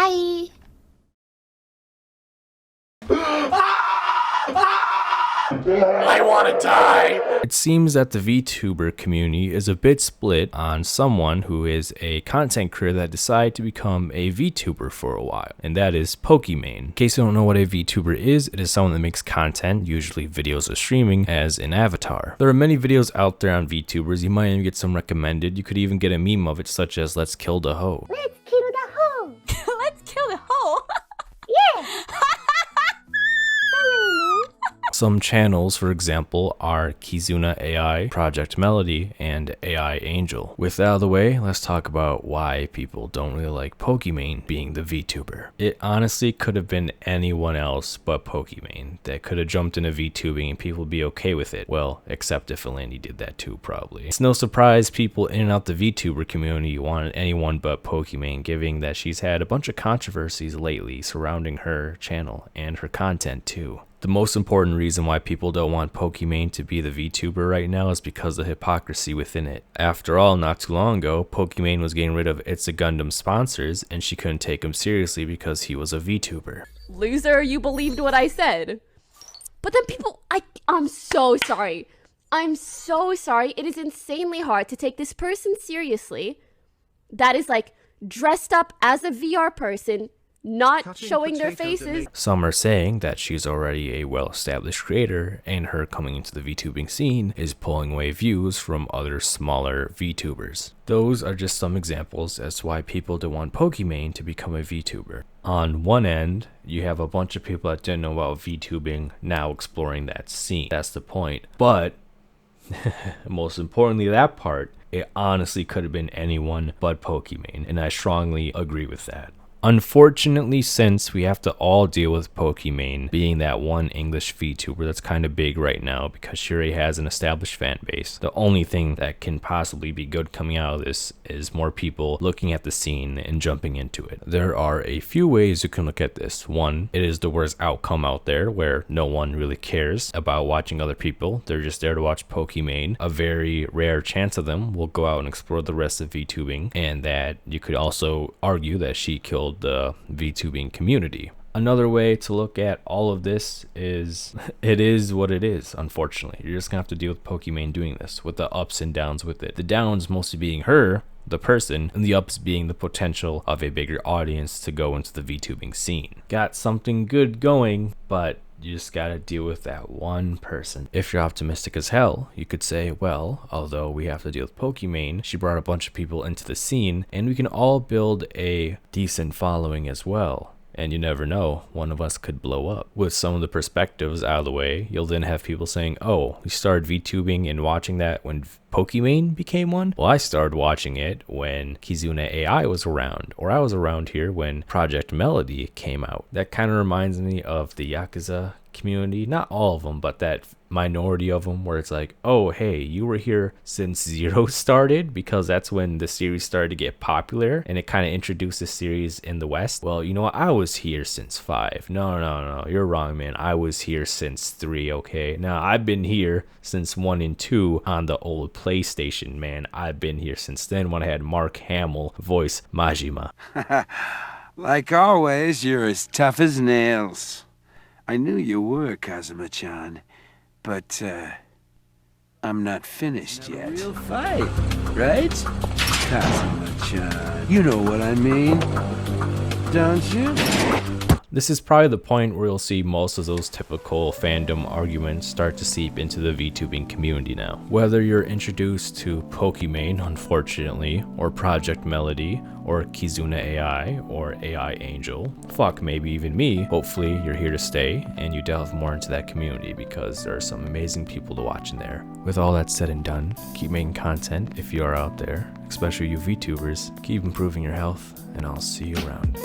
Hi. I want to die! It seems that the VTuber community is a bit split on someone who is a content creator that decided to become a VTuber for a while, and that is Pokimane. In case you don't know what a VTuber is, it is someone that makes content, usually videos or streaming, as an avatar. There are many videos out there on VTubers. You might even get some recommended. You could even get a meme of it, such as "Let's kill the hoe." Let's kill the hoe. Let's kill the hoe. Yeah. Some channels, for example, are Kizuna AI, Project Melody, and AI Angel. With that out of the way, let's talk about why people don't really like Pokimane being the VTuber. It honestly could have been anyone else but Pokimane that could have jumped into VTubing and people would be okay with it. Well, except if Eleni did that too, probably. It's no surprise people in and out the VTuber community wanted anyone but Pokimane, given that she's had a bunch of controversies lately surrounding her channel and her content too. The most important reason why people don't want Pokimane to be the VTuber right now is because of the hypocrisy within it. After all, not too long ago, Pokimane was getting rid of It's a Gundam sponsors and she couldn't take him seriously because he was a VTuber. Loser, you believed what I said. But then people, I'm so sorry. I'm so sorry. It is insanely hard to take this person seriously that is like dressed up as a VR person, not showing their faces. Some are saying that she's already a well-established creator and her coming into the VTubing scene is pulling away views from other smaller VTubers. Those are just some examples as to why people don't want Pokimane to become a VTuber. On one end, you have a bunch of people that didn't know about VTubing now exploring that scene. That's the point. But most importantly, that part, it honestly could have been anyone but Pokimane, and I strongly agree with that. Unfortunately, since we have to all deal with Pokimane being that one English VTuber that's kind of big right now because she already has an established fan base, the only thing that can possibly be good coming out of this is more people looking at the scene and jumping into it. There are a few ways you can look at this. One, it is the worst outcome out there where no one really cares about watching other people. They're just there to watch Pokimane. A very rare chance of them will go out and explore the rest of VTubing, and that you could also argue that she killed the VTubing community. Another way to look at all of this is it is what it is. Unfortunately, you're just gonna have to deal with Pokimane doing this, with the ups and downs with it. The downs mostly being her, the person, and the ups being the potential of a bigger audience to go into the VTubing scene. Got something good going, but you just gotta deal with that one person. If you're optimistic as hell, you could say, well, although we have to deal with Pokimane, she brought a bunch of people into the scene, and we can all build a decent following as well. And you never know, one of us could blow up. With some of the perspectives out of the way, you'll then have people saying, oh, we started VTubing and watching that when Pokimane became one? Well, I started watching it when Kizuna AI was around, or I was around here when Project Melody came out. That kind of reminds me of the Yakuza community. Not all of them, but that minority of them where it's like, oh, hey, you were here since Zero started, because that's when the series started to get popular and it kind of introduced the series in the West. Well, you know what? I was here since 5. No, you're wrong, man. I was here since 3, okay? Now, I've been here since 1 and 2 on the old PlayStation, man. I've been here since then when I had Mark Hamill voice Majima. Like always, you're as tough as nails. I knew you were, Kazuma-chan, but, I'm not finished yet. Real fight, right? Kazuma-chan, you know what I mean, don't you? This is probably the point where you'll see most of those typical fandom arguments start to seep into the VTubing community now. Whether you're introduced to Pokimane, unfortunately, or Project Melody, or Kizuna AI, or AI Angel, fuck, maybe even me, hopefully you're here to stay and you delve more into that community because there are some amazing people to watch in there. With all that said and done, keep making content if you are out there, especially you VTubers. Keep improving your health, and I'll see you around.